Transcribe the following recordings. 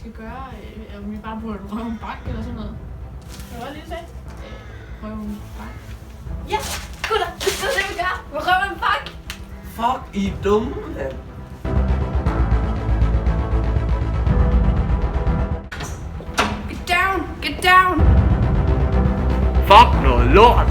skal gøre, om vi bare burde røve en bak eller sådan noget. Kan du godt lige se? Røve en bak. Ja, gutter, det er det, vi gør. Vi røver en bak. Fuck, I er dumme, mand. Get down, get down. Fuck noget lort.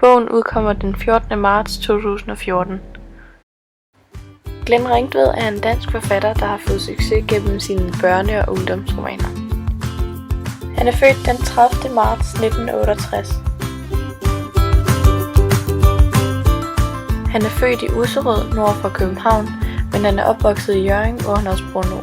Bogen udkommer den 14. marts 2014. Glenn Ringtved er en dansk forfatter, der har fået succes gennem sine børne- og ungdomsromaner. Han er født den 30. marts 1968. Han er født i Usserød nord for København, men han er opvokset i Hjørring, hvor han også bor nu.